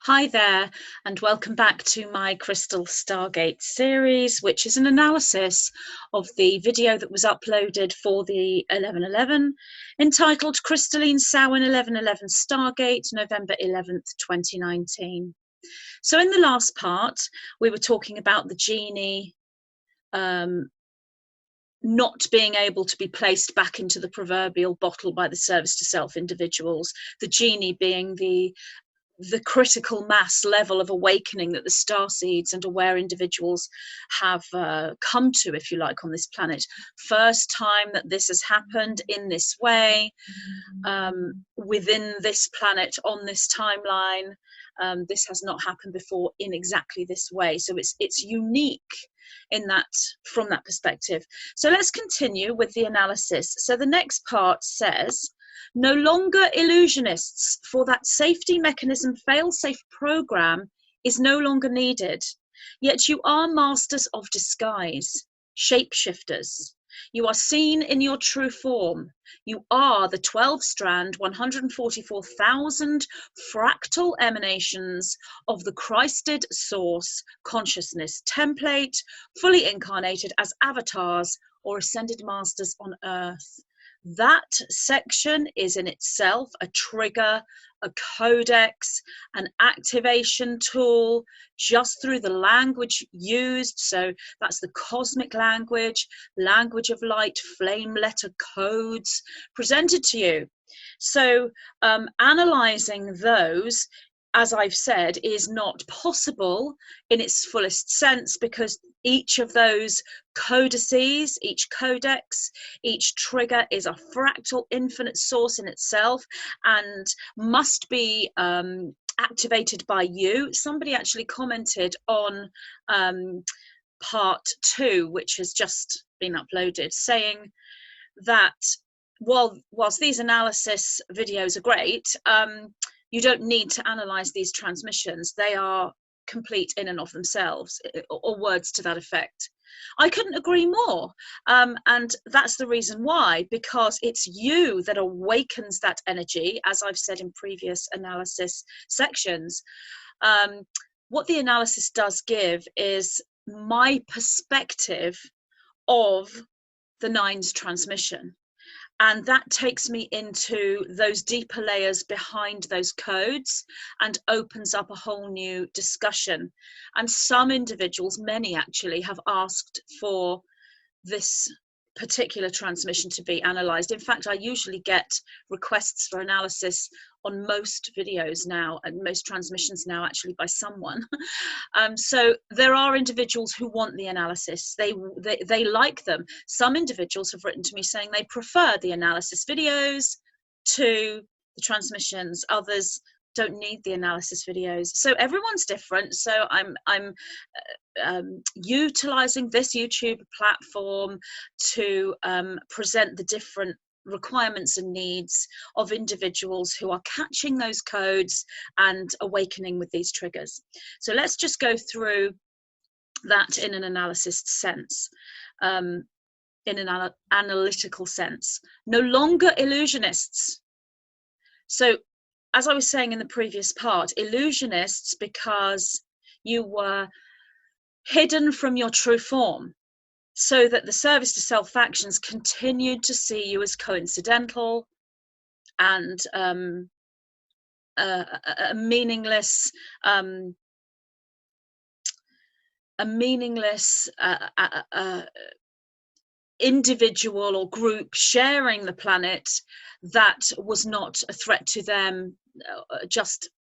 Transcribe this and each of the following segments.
Hi there, and welcome back to my Crystal Stargate series, which is an analysis of the video that was uploaded for the 11/11, entitled Crystalline Samhain 11/11 Stargate, November 11th, 2019. So in the last part, we were talking about the genie not being able to be placed back into the proverbial bottle by the service to self individuals, the genie being the critical mass level of awakening that the starseeds and aware individuals have come to, if you like, on this planet. First time that this has happened in this way, within this planet, on this timeline. This has not happened before in exactly this way, so it's unique in that, from that perspective. So let's continue with the analysis. So the next part says, no longer illusionists, for that safety mechanism fail-safe program is no longer needed. Yet you are masters of disguise, shapeshifters. You are seen in your true form. You are the 12-strand, 144,000 fractal emanations of the Christed source consciousness template, fully incarnated as avatars or ascended masters on Earth. That section is in itself a trigger, a codex, an activation tool, just through the language used. So that's the cosmic language, language of light, flame letter codes presented to you. So analyzing those, as I've said, is not possible in its fullest sense, because each of those codices, each codex, each trigger is a fractal infinite source in itself and must be activated by you. Somebody actually commented on part 2, which has just been uploaded, saying that whilst these analysis videos are great, you don't need to analyze these transmissions. They are complete in and of themselves, or words to that effect. I couldn't agree more. And that's the reason why, because it's you that awakens that energy, as I've said in previous analysis sections. What the analysis does give is my perspective of the Nine's transmission. And that takes me into those deeper layers behind those codes and opens up a whole new discussion. And some individuals, many actually, have asked for this particular transmission to be analysed. In fact, I usually get requests for analysis on most videos now, and most transmissions now, actually, by someone. So there are individuals who want the analysis. They like them. Some individuals have written to me saying they prefer the analysis videos to the transmissions. Others don't need the analysis videos. So everyone's different. So I'm utilizing this YouTube platform to present the different requirements and needs of individuals who are catching those codes and awakening with these triggers. So let's just go through that in an analysis sense, in an analytical sense. No longer illusionists. So as I was saying in the previous part, illusionists because you were hidden from your true form, so that the service to self factions continued to see you as coincidental and a meaningless individual or group sharing the planet that was not a threat to them, just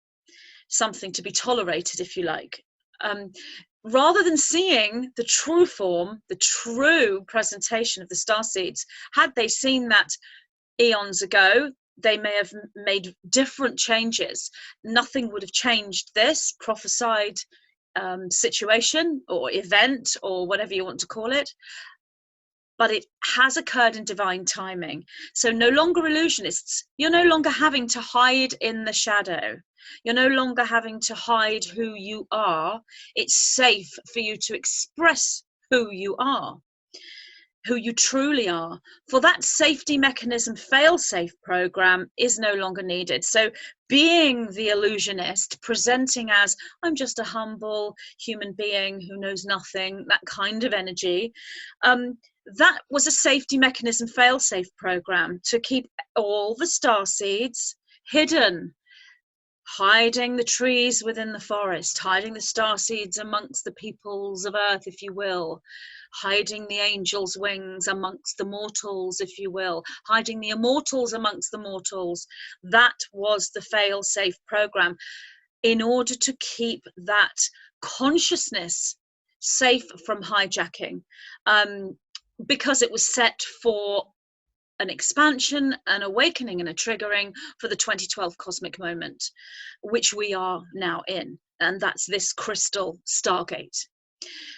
something to be tolerated, if you like. Rather than seeing the true form, the true presentation of the starseeds, had they seen that eons ago, they may have made different changes. Nothing would have changed this prophesied situation or event, or whatever you want to call it. But it has occurred in divine timing. So no longer illusionists. You're no longer having to hide in the shadow. You're no longer having to hide who you are. It's safe for you to express who you are. who you truly are, for that safety mechanism fail-safe program is no longer needed. So being the illusionist, presenting as I'm just a humble human being who knows nothing, that kind of energy, that was a safety mechanism fail-safe program to keep all the starseeds hidden, hiding the trees within the forest, hiding the starseeds amongst the peoples of earth, if you will, hiding the angels' wings amongst the mortals, if you will, hiding the immortals amongst the mortals. That was the fail-safe program in order to keep that consciousness safe from hijacking, because it was set for an expansion, an awakening, and a triggering for the 2012 cosmic moment, which we are now in, and that's this crystal Stargate.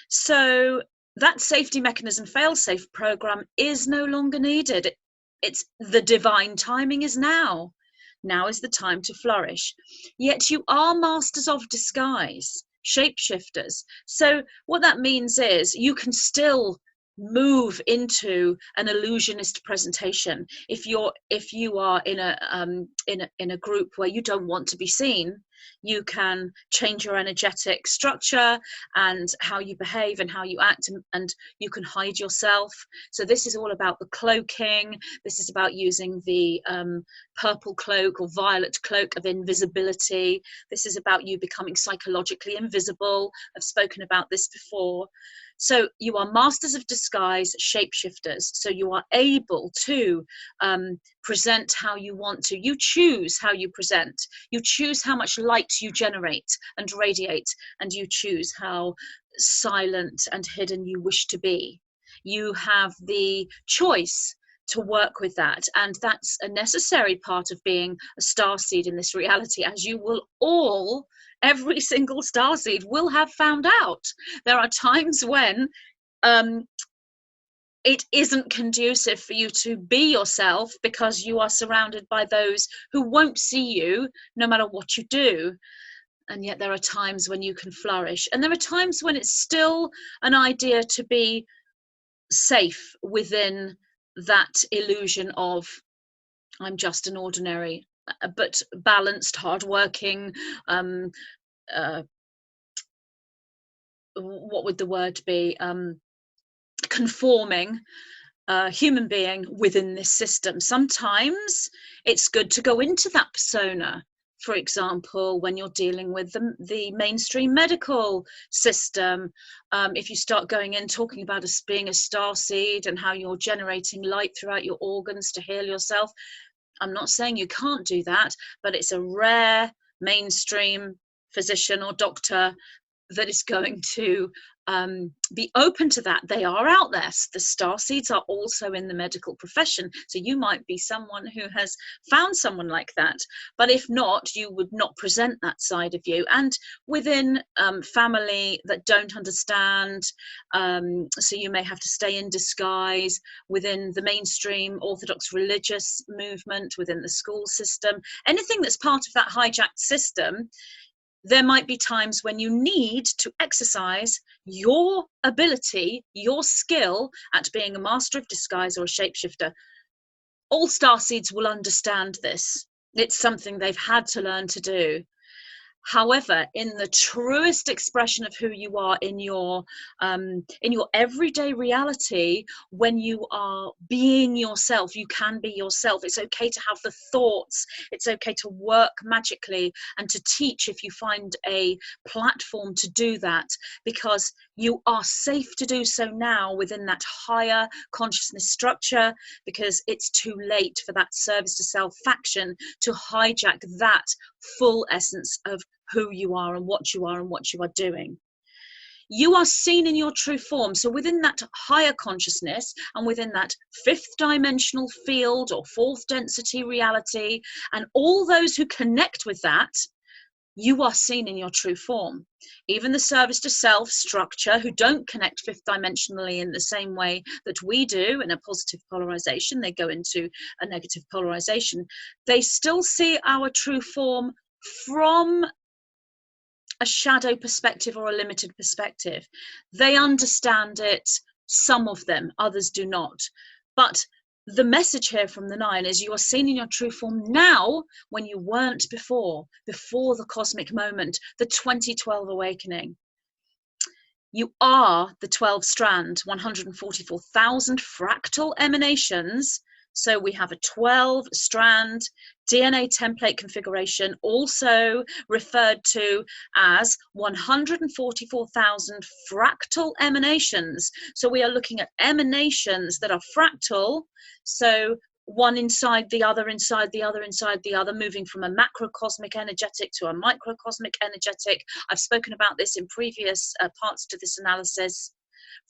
So that safety mechanism fail-safe program is no longer needed. It's the divine timing is now. Now is the time to flourish. Yet you are masters of disguise, shapeshifters. So what that means is you can still move into an illusionist presentation. If you are in a group where you don't want to be seen, you can change your energetic structure and how you behave and how you act, and you can hide yourself. So this is all about the cloaking. This is about using the purple cloak or violet cloak of invisibility. This is about you becoming psychologically invisible. I've spoken about this before. So you are masters of disguise, shapeshifters. So you are able to present how you want to. You choose how you present. You choose how much light you generate and radiate, and you choose how silent and hidden you wish to be. You have the choice to work with that, and that's a necessary part of being a starseed in this reality, as you will all, every single starseed will have found out. There are times when it isn't conducive for you to be yourself because you are surrounded by those who won't see you no matter what you do. And yet there are times when you can flourish, and there are times when it's still an idea to be safe within that illusion of I'm just an ordinary but balanced, hardworking, what would the word be, conforming human being within this system. Sometimes it's good to go into that persona. For example, when you're dealing with the mainstream medical system, if you start going in talking about us being a starseed and how you're generating light throughout your organs to heal yourself, I'm not saying you can't do that, but it's a rare mainstream physician or doctor that is going to be open to that. They are out there. The starseeds are also in the medical profession, so you might be someone who has found someone like that, but if not, you would not present that side of you. And within family that don't understand, so you may have to stay in disguise within the mainstream orthodox religious movement, within the school system, anything that's part of that hijacked system. There might be times when you need to exercise your ability, your skill at being a master of disguise or a shapeshifter. All starseeds will understand this. It's something they've had to learn to do. However, in the truest expression of who you are in your everyday reality, when you are being yourself, you can be yourself. It's okay to have the thoughts. It's okay to work magically and to teach if you find a platform to do that, because you are safe to do so now within that higher consciousness structure, because it's too late for that service to self faction to hijack that full essence of who you are and what you are doing. You are seen in your true form. So within that higher consciousness and within that fifth dimensional field or fourth density reality, and all those who connect with that, you are seen in your true form. Even the service to self structure, who don't connect fifth dimensionally in the same way that we do in a positive polarization, they go into a negative polarization, they still see our true form from a shadow perspective or a limited perspective. They understand it Some of them, others do not. But the message here from the 9 is you are seen in your true form now when you weren't before the cosmic moment, the 2012 awakening. You are the 12 strand, 144,000 fractal emanations. So we have a 12 strand DNA template configuration, also referred to as 144,000 fractal emanations. So we are looking at emanations that are fractal. So one inside the other, inside the other, inside the other, moving from a macrocosmic energetic to a microcosmic energetic. I've spoken about this in previous parts to this analysis.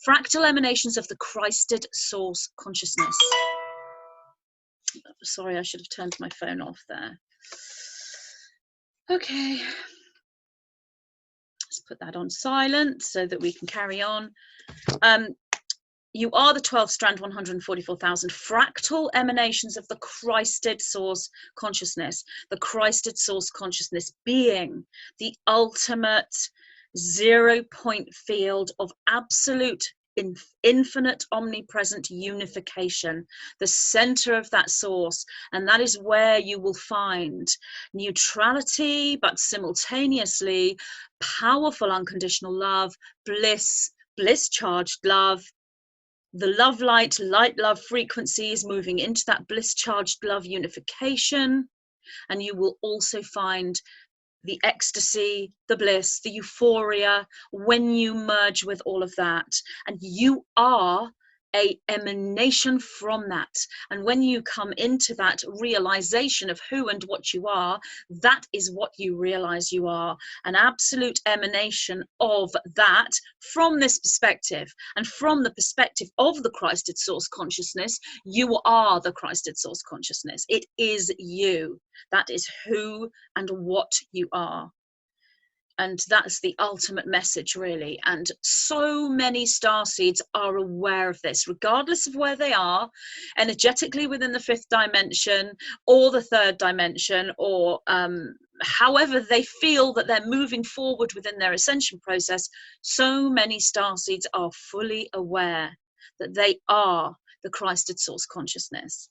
Fractal emanations of the Christed source consciousness. Sorry, I should have turned my phone off there. Okay. Let's put that on silent so that we can carry on. You are the 12 strand 144,000 fractal emanations of the Christed source consciousness. The Christed source consciousness being the ultimate 0-point field of absolute infinite omnipresent unification, the center of that source. And that is where you will find neutrality, but simultaneously powerful unconditional love, bliss charged love, the love light love frequencies moving into that bliss charged love unification. And you will also find the ecstasy, the bliss, the euphoria when you merge with all of that. And you are a emanation from that. And when you come into that realization of who and what you are, that is what you realize you are, an absolute emanation of that from this perspective. And from the perspective of the Christed source consciousness, you are the Christed source consciousness. It is you. That is who and what you are. And that's the ultimate message, really. And so many starseeds are aware of this, regardless of where they are, energetically within the 5th dimension or the 3rd dimension, or however they feel that they're moving forward within their ascension process. So many starseeds are fully aware that they are the Christed source consciousness.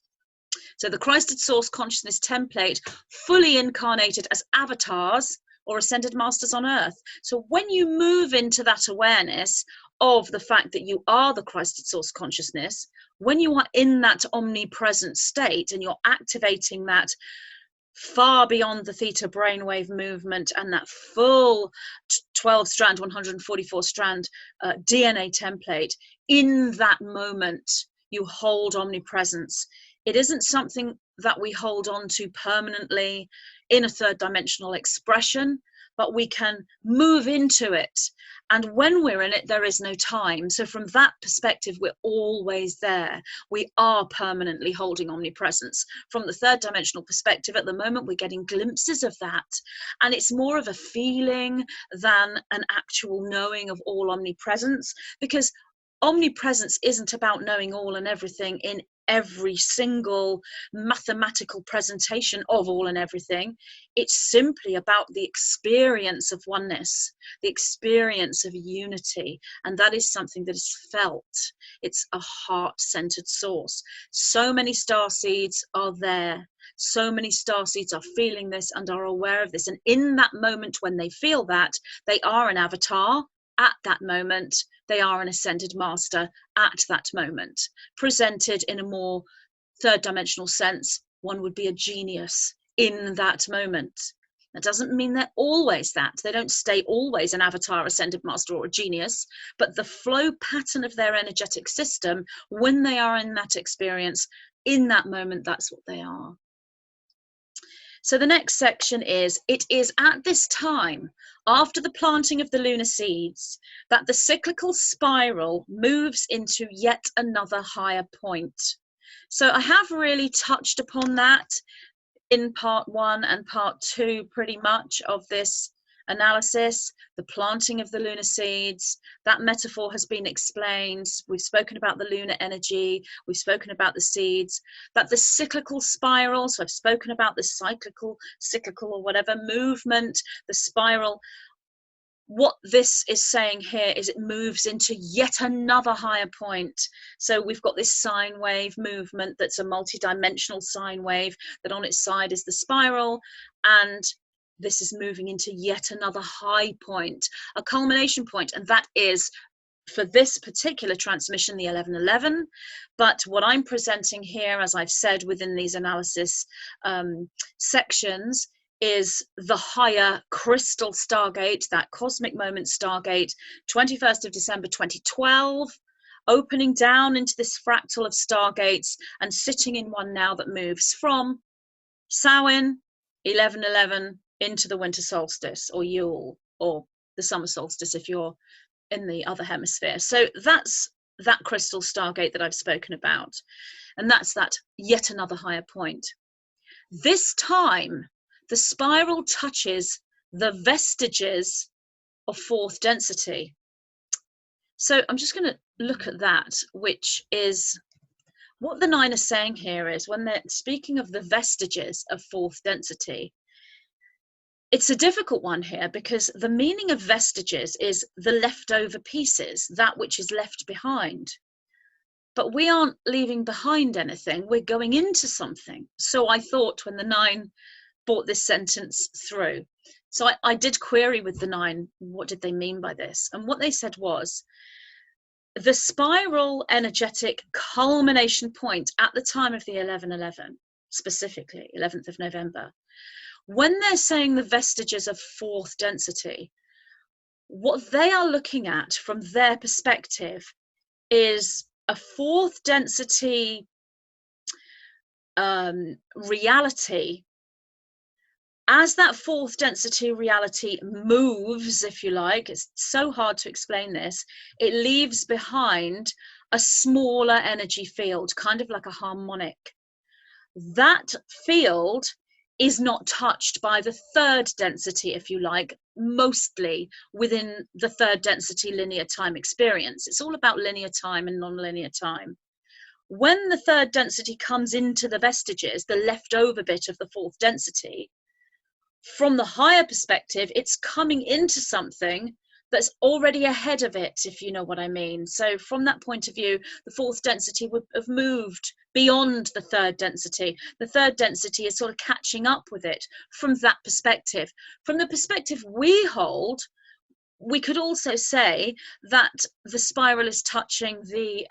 So the Christed source consciousness template, fully incarnated as avatars or ascended masters on earth. So when you move into that awareness of the fact that you are the Christed source consciousness, when you are in that omnipresent state and you're activating that far beyond the theta brainwave movement and that full 12 strand, 144 strand DNA template, in that moment, you hold omnipresence. It isn't something that we hold on to permanently in a 3rd dimensional expression, but we can move into it. And when we're in it, there is no time. So from that perspective, we're always there. We are permanently holding omnipresence. From the 3rd dimensional perspective, at the moment, we're getting glimpses of that. And it's more of a feeling than an actual knowing of all omnipresence, because omnipresence isn't about knowing all and everything in every single mathematical presentation of all and everything. It's simply about the experience of oneness, the experience of unity, and that is something that is felt. It's a heart-centered source. So many starseeds are there. So many starseeds are feeling this and are aware of this. And in that moment when they feel that, they are an avatar. At that moment, they are an ascended master at that moment. Presented in a more 3rd dimensional sense, one would be a genius in that moment. That doesn't mean they're always that. They don't stay always an avatar, ascended master, or a genius, but the flow pattern of their energetic system, when they are in that experience, in that moment, that's what they are. So the next section is, it is at this time, after the planting of the lunar seeds, that the cyclical spiral moves into yet another higher point. So I have really touched upon that in part 1 and part 2 pretty much of this analysis, the planting of the lunar seeds. That metaphor has been explained. We've spoken about the lunar energy, we've spoken about the seeds, that the cyclical spiral, so I've spoken about the cyclical or whatever movement, the spiral. what this is saying here is it moves into yet another higher point. So we've got this sine wave movement that's a multi-dimensional sine wave that on its side is the spiral, and this is moving into yet another high point, a culmination point, and that is, for this particular transmission, the 1111. But what I'm presenting here, as I've said within these analysis sections, is the higher crystal Stargate, that cosmic moment Stargate, 21st of December 2012, opening down into this fractal of Stargates and sitting in one now that moves from Samhain 1111 into the winter solstice, or Yule, or the summer solstice if you're in the other hemisphere. So that's that crystal Stargate that I've spoken about, and that's that yet another higher point. This time the spiral touches the vestiges of fourth density. So I'm just going to look at that, which is what the 9 are saying here. Is when they're speaking of the vestiges of fourth density, it's a difficult one here, because the meaning of vestiges is the leftover pieces, that which is left behind. But we aren't leaving behind anything, we're going into something. So I thought when the 9 brought this sentence through, so I did query with the 9, what did they mean by this? And what they said was, the spiral energetic culmination point at the time of the 1111, specifically 11th of November, when they're saying the vestiges of fourth density, what they are looking at from their perspective is a fourth density reality. As that fourth density reality moves, if you like, it's so hard to explain this, it leaves behind a smaller energy field, kind of like a harmonic. That field is not touched by the third density, if you like, mostly within the third density linear time experience. It's all about linear time and non-linear time. When the third density comes into the vestiges, the leftover bit of the fourth density, from the higher perspective, it's coming into something that's already ahead of it, if you know what I mean. So from that point of view, the fourth density would have moved beyond the third density. The third density is sort of catching up with it from that perspective. From the perspective we hold, we could also say that the spiral is touching the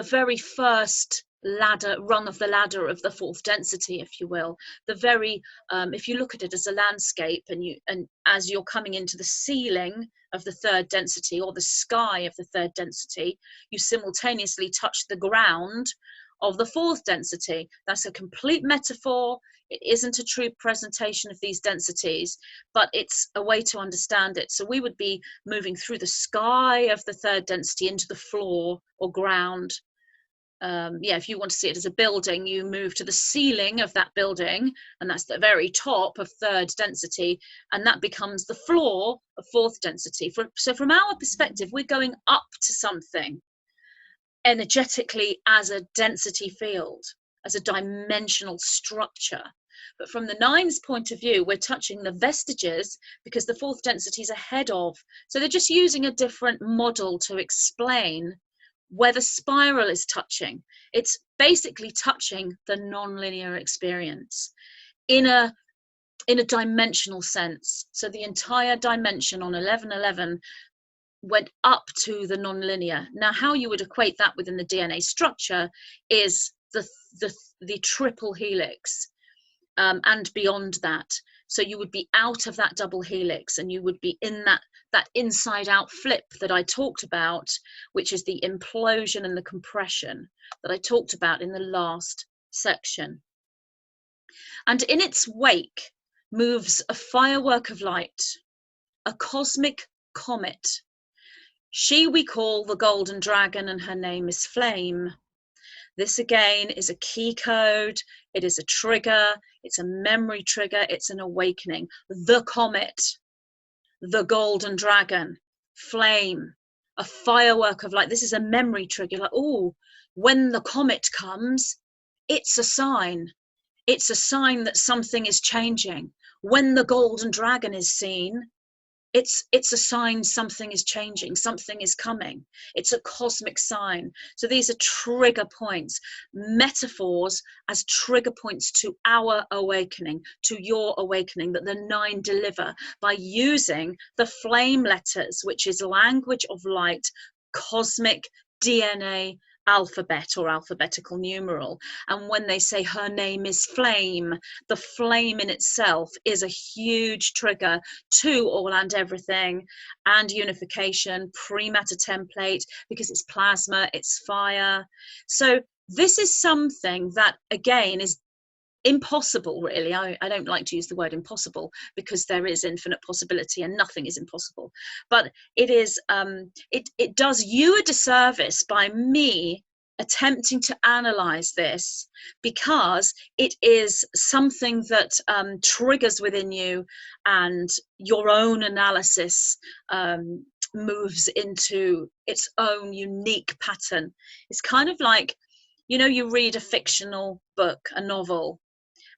very first rung of the ladder of the fourth density, if you will. The very if you look at it as a landscape, and as you're coming into the ceiling of the third density or the sky of the third density, you simultaneously touch the ground of the fourth density. That's a complete metaphor. It isn't a true presentation of these densities, but it's a way to understand it. So we would be moving through the sky of the third density into the floor or ground. If you want to see it as a building, you move to the ceiling of that building, and that's the very top of third density, and that becomes the floor of fourth density. So from our perspective, we're going up to something energetically as a density field, as a dimensional structure. But from the 9's point of view, we're touching the vestiges because the fourth density is ahead of. So they're just using a different model to explain where the spiral is touching. It's basically touching the non-linear experience in a dimensional sense. So the entire dimension on 1111 went up to the non-linear. Now, how you would equate that within the DNA structure is the triple helix, and beyond that. So you would be out of that double helix, and you would be in that inside out flip that I talked about, which is the implosion and the compression that I talked about in the last section. And in its wake moves a firework of light, a cosmic comet. She we call the Golden Dragon, and her name is Flame. This again is a key code, it is a trigger, it's a memory trigger, it's an awakening. The comet, the Golden Dragon, Flame, a firework of light. This is a memory trigger, like, oh, when the comet comes, it's a sign. It's a sign that something is changing. When the Golden Dragon is seen, it's a sign something is changing, something is coming. It's a cosmic sign. So these are trigger points, metaphors as trigger points to our awakening, to your awakening, that the 9 deliver by using the flame letters, which is language of light, cosmic DNA alphabet or alphabetical numeral. And when they say her name is Flame, the flame in itself is a huge trigger to all and everything, and unification, pre-matter template, because it's plasma, it's fire. So this is something that, again, is impossible, really. I don't like to use the word impossible, because there is infinite possibility and nothing is impossible, but it is it does you a disservice by me attempting to analyze this, because it is something that triggers within you, and your own analysis moves into its own unique pattern. It's kind of like, you know, you read a fictional book, a novel,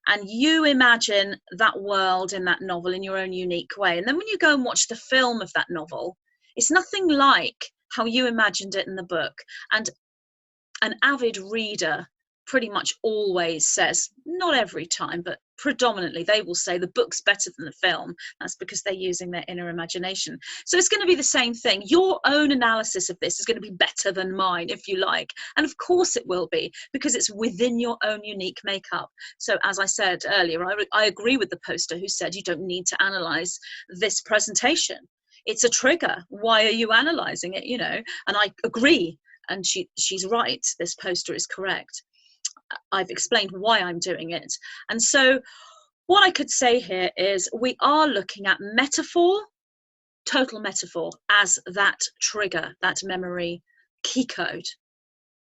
and you imagine that world in that novel in your own unique way. And then when you go and watch the film of that novel, it's nothing like how you imagined it in the book. And an avid reader pretty much always says, not every time, but predominantly, they will say the book's better than the film. That's because they're using their inner imagination. So it's going to be the same thing. Your own analysis of this is going to be better than mine, if you like. And of course it will be, because it's within your own unique makeup. So as I said earlier, I agree with the poster who said you don't need to analyze this presentation. It's a trigger. Why are you analyzing it? You know, and I agree. And she's right. This poster is correct. I've explained why I'm doing it. And so what I could say here is we are looking at metaphor, total metaphor, as that trigger, that memory key code.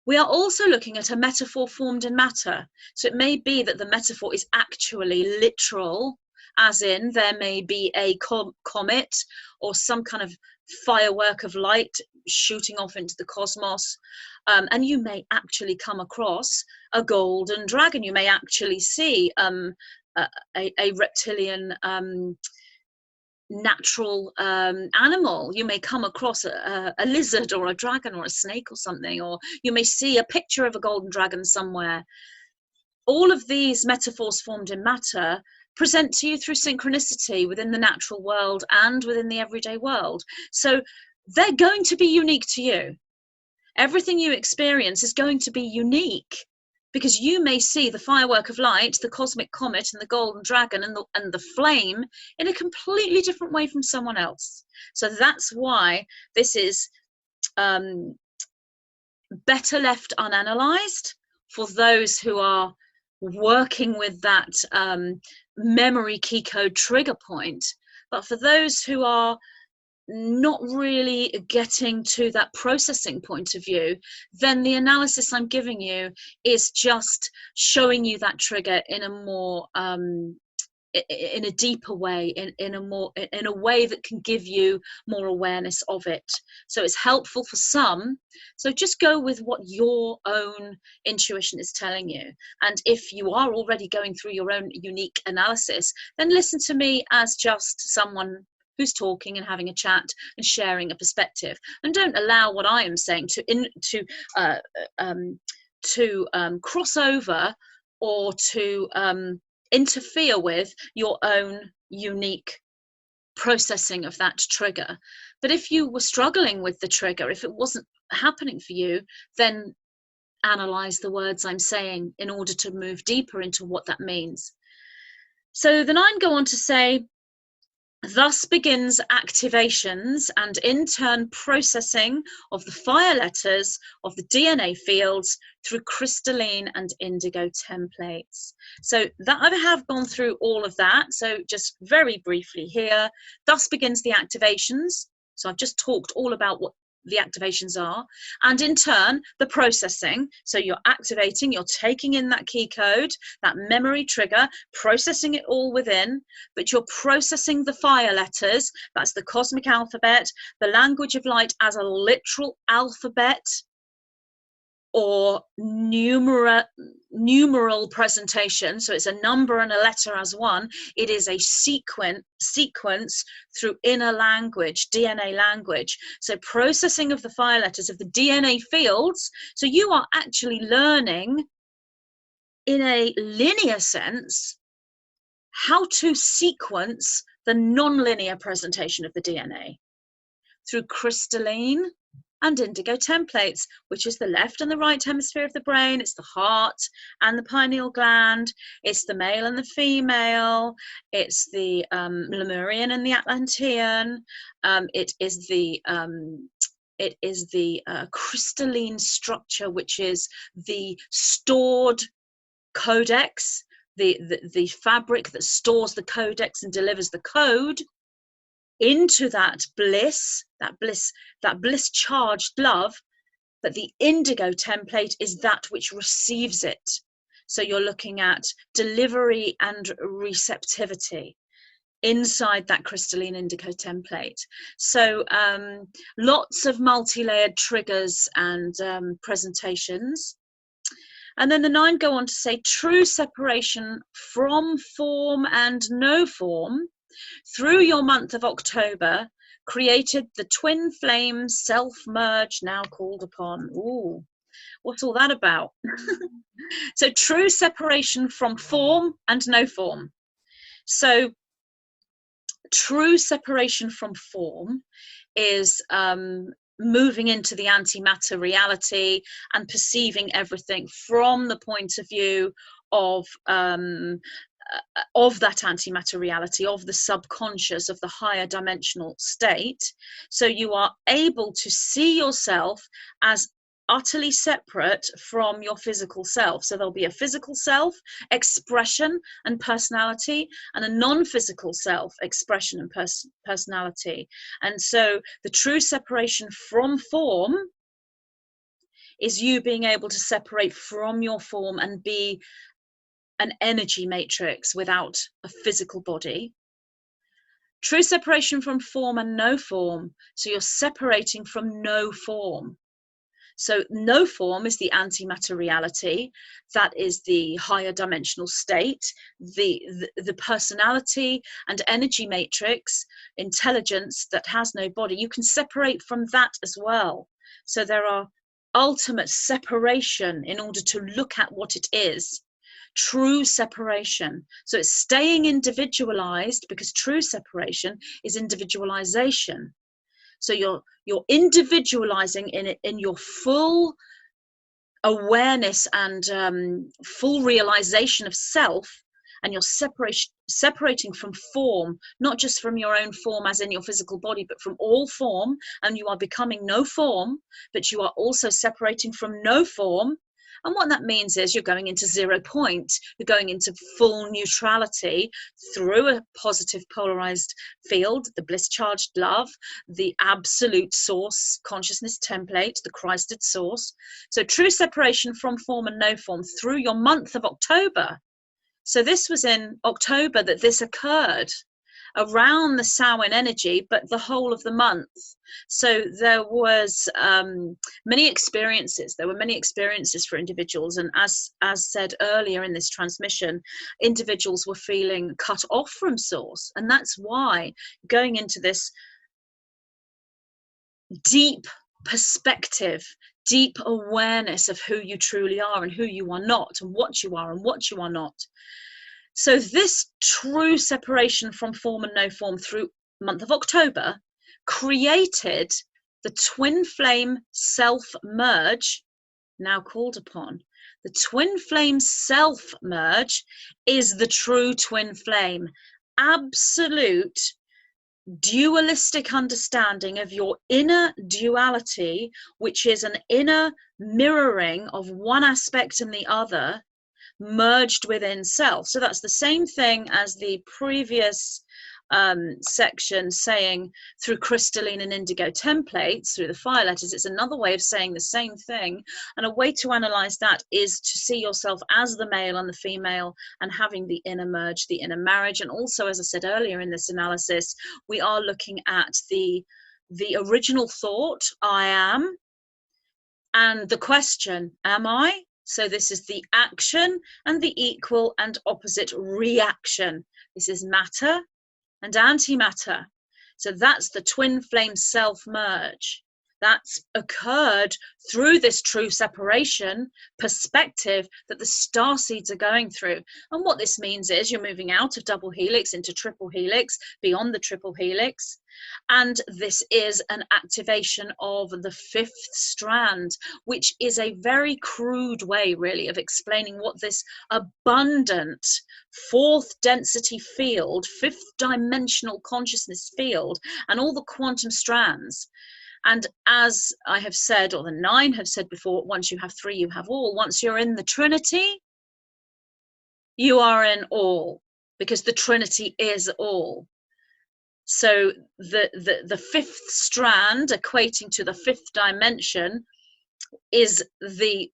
We are also looking at a metaphor formed in matter. So it may be that the metaphor is actually literal, as in there may be a comet or some kind of firework of light shooting off into the cosmos, and you may actually come across a golden dragon. You may actually see a reptilian natural animal. You may come across a lizard or a dragon or a snake or something, or you may see a picture of a golden dragon somewhere. All of these metaphors formed in matter present to you through synchronicity within the natural world and within the everyday world. So they're going to be unique to you. Everything you experience is going to be unique, because you may see the firework of light, the cosmic comet and the golden dragon and the flame in a completely different way from someone else. So that's why this is better left unanalyzed for those who are working with that memory key code trigger point. But for those who are not really getting to that processing point of view, then the analysis I'm giving you is just showing you that trigger in a more in a deeper way, in a way that can give you more awareness of it. So it's helpful for some. So just go with what your own intuition is telling you. And if you are already going through your own unique analysis, then listen to me as just someone who's talking and having a chat and sharing a perspective, and don't allow what I am saying to cross over or to interfere with your own unique processing of that trigger. But if you were struggling with the trigger, if it wasn't happening for you, then analyze the words I'm saying in order to move deeper into what that means. So the 9 go on to say, thus begins activations and in turn processing of the fire letters of the DNA fields through crystalline and indigo templates. So that I have gone through all of that. So just very briefly here, thus begins the activations. So I've just talked all about what the activations are, and in turn the processing. So you're activating, you're taking in that key code, that memory trigger, processing it all within, but you're processing the fire letters. That's the cosmic alphabet, the language of light as a literal alphabet or numeral presentation, so it's a number and a letter as one. It is a sequence through inner language, DNA language. So processing of the fire letters of the DNA fields. So you are actually learning in a linear sense how to sequence the non-linear presentation of the DNA through crystalline and indigo templates, which is the left and the right hemisphere of the brain. It's the heart and the pineal gland. It's the male and the female. It's the Lemurian and the Atlantean. It is the crystalline structure, which is the stored codex, the fabric that stores the codex and delivers the code into that bliss charged love. But the indigo template is that which receives it. So you're looking at delivery and receptivity inside that crystalline indigo template. So lots of multi-layered triggers and presentations. And then the 9 go on to say true separation from form and no form through your month of October created the twin flame self-merge now called upon. Ooh, what's all that about? So true separation from form and no form. So true separation from form is moving into the antimatter reality and perceiving everything from the point of view of that antimatter reality, of the subconscious, of the higher dimensional state. So you are able to see yourself as utterly separate from your physical self. So there'll be a physical self, expression and personality, and a non-physical self, expression and personality. And so the true separation from form is you being able to separate from your form and be an energy matrix without a physical body. True separation from form and no form. So you're separating from no form. So no form is the antimatter reality. That is the higher dimensional state, the personality and energy matrix, intelligence that has no body. You can separate from that as well. So there are ultimate separation in order to look at what it is. True separation. So it's staying individualized, because true separation is individualization. So you're individualizing in your full awareness and full realization of self, and you're separating from form, not just from your own form as in your physical body, but from all form, and you are becoming no form, but you are also separating from no form. And what that means is you're going into 0 point, you're going into full neutrality through a positive polarized field, the bliss charged love, the absolute source consciousness template, the Christed source. So true separation from form and no form through your month of October. So this was in October that this occurred, around the Samhain energy, but the whole of the month. So there was many experiences. There were many experiences for individuals, and as said earlier in this transmission, individuals were feeling cut off from source, and that's why going into this deep perspective, deep awareness of who you truly are and who you are not, and what you are and what you are not. So this true separation from form and no form through month of October created the twin flame self-merge now called upon. The twin flame self-merge is the true twin flame, absolute dualistic understanding of your inner duality, which is an inner mirroring of one aspect and the other, merged within self. So that's the same thing as the previous section saying through crystalline and indigo templates, through the fire letters. It's another way of saying the same thing, and a way to analyze that is to see yourself as the male and the female and having the inner merge, the inner marriage. And also, as I said earlier in this analysis, we are looking at the original thought, I am, and the question, am I? So this is the action and the equal and opposite reaction. This is matter and antimatter. So that's the twin flame self-merge. That's occurred through this true separation perspective that the starseeds are going through. And what this means is you're moving out of double helix into triple helix, beyond the triple helix. And this is an activation of the fifth strand, which is a very crude way, really, of explaining what this abundant fourth density field, fifth dimensional consciousness field, and all the quantum strands. And as I have said, or the nine have said before, once you have three, you have all. Once you're in the Trinity, you are in all, because the Trinity is all. So the fifth strand, equating to the fifth dimension, is the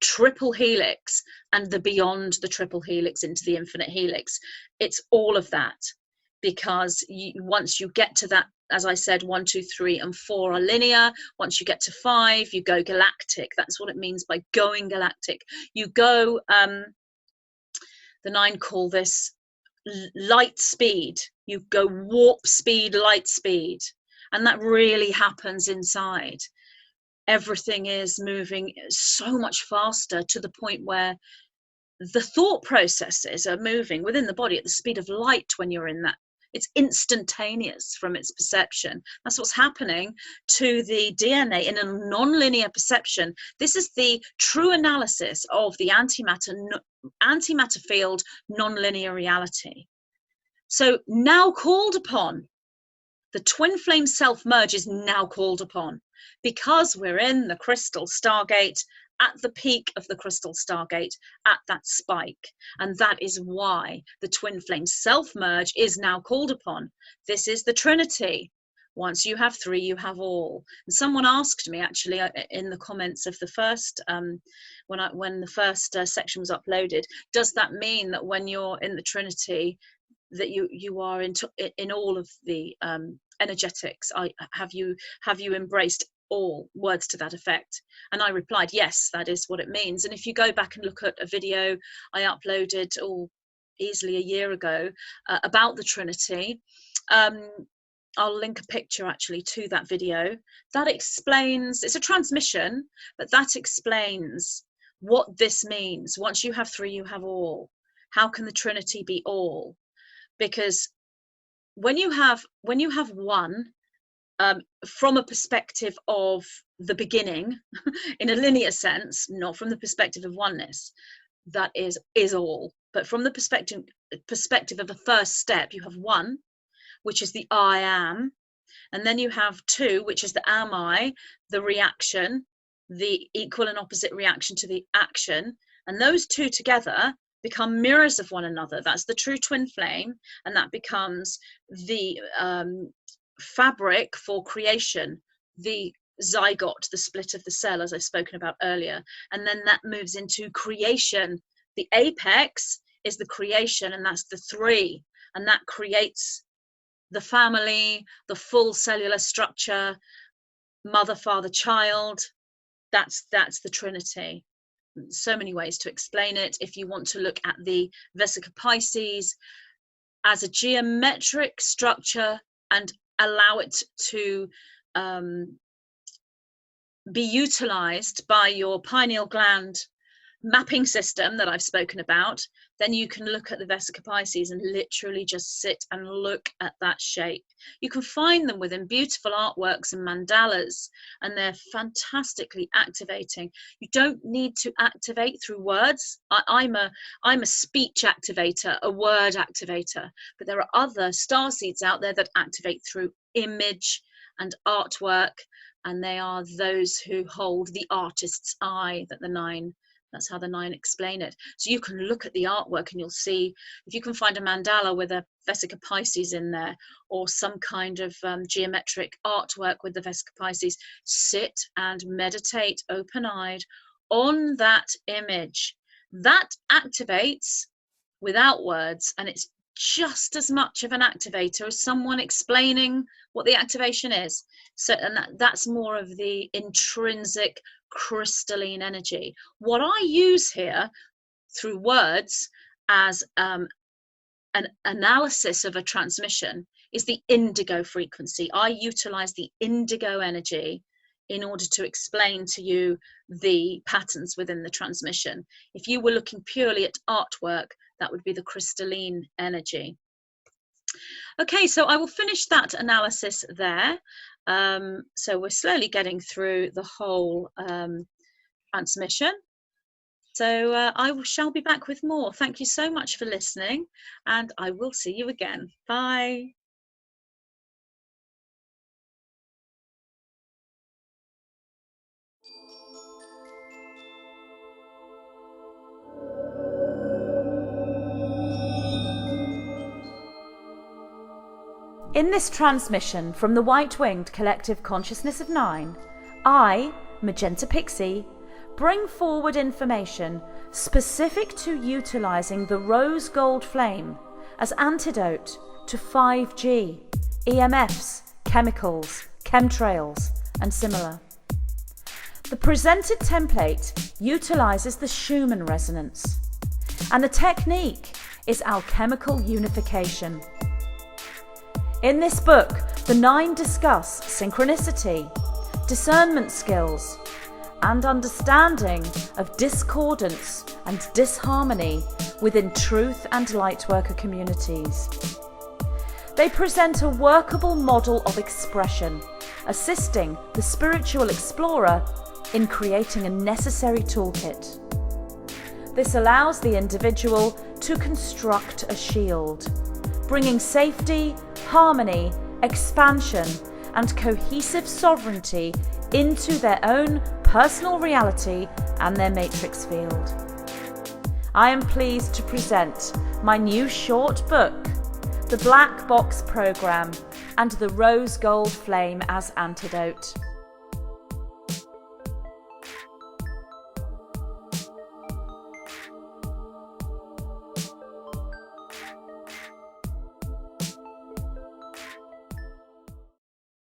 triple helix, and the beyond the triple helix into the infinite helix. It's all of that, because once you get to that, as I said, 1, 2, 3, and 4 are linear. Once you get to 5, you go galactic. That's what it means by going galactic. You go, the nine call this light speed. You go warp speed, light speed. And that really happens inside. Everything is moving so much faster, to the point where the thought processes are moving within the body at the speed of light when you're in that. It's instantaneous from its perception. That's what's happening to the DNA in a non-linear perception. This is the true analysis of the antimatter field non-linear reality. So now called upon, the twin flame self-merge is now called upon, because we're in the crystal Stargate, at the peak of the crystal Stargate, at that spike. And that is why the twin flame self-merge is now called upon. This is the Trinity. Once you have three, you have all. And someone asked me, actually, in the comments of the first, when the first section was uploaded, does that mean that when you're in the Trinity, that you are in all of the energetics? Have you embraced all? Words to that effect. And I replied, yes, that is what it means. And if you go back and look at a video I uploaded easily a year ago about the Trinity, I'll link a picture actually to that video. That explains, it's a transmission, but that explains what this means. Once you have three, you have all. How can the Trinity be all? Because when you have one, from a perspective of the beginning, in a linear sense, not from the perspective of oneness, that is all. But from the perspective of the first step, you have one, which is the I am, and then you have two, which is the am I, the reaction, the equal and opposite reaction to the action, and those two together become mirrors of one another. That's the true twin flame, and that becomes the fabric for creation, the zygote, the split of the cell, as I've spoken about earlier. And then that moves into creation. The apex is the creation, and that's the three, and that creates the family, the full cellular structure, mother, father, child. That's the Trinity. So many ways to explain it. If you want to look at the Vesica Pisces as a geometric structure and allow it to be utilized by your pineal gland mapping system that I've spoken about, then you can look at the Vesica Pisces and literally just sit and look at that shape. You can find them within beautiful artworks and mandalas, and they're fantastically activating. You don't need to activate through words. I'm a speech activator, a word activator, but there are other starseeds out there that activate through image and artwork, and they are those who hold the artist's eye, that's how the nine explain it. So you can look at the artwork and you'll see, if you can find a mandala with a Vesica Pisces in there, or some kind of geometric artwork with the Vesica Pisces, sit and meditate open-eyed on that image. That activates without words, and it's just as much of an activator as someone explaining what the activation is. So, and that's more of the intrinsic crystalline energy. What I use here through words as an analysis of a transmission is the indigo frequency. I utilize the indigo energy in order to explain to you the patterns within the transmission. If you were looking purely at artwork, that would be the crystalline energy. Okay, so I will finish that analysis there. So we're slowly getting through the whole transmission. So I shall be back with more. Thank you so much for listening, and I will see you again. Bye. In this transmission from the White-Winged Collective Consciousness of Nine, I, Magenta Pixie, bring forward information specific to utilising the rose gold flame as antidote to 5G, EMFs, chemicals, chemtrails, and similar. The presented template utilises the Schumann resonance, and the technique is alchemical unification. In this book, the Nine discuss synchronicity, discernment skills, and understanding of discordance and disharmony within truth and lightworker communities. They present a workable model of expression, assisting the spiritual explorer in creating a necessary toolkit. This allows the individual to construct a shield, bringing safety, harmony, expansion, and cohesive sovereignty into their own personal reality and their matrix field. I am pleased to present my new short book, The Black Box Program and the Rose Gold Flame as Antidote.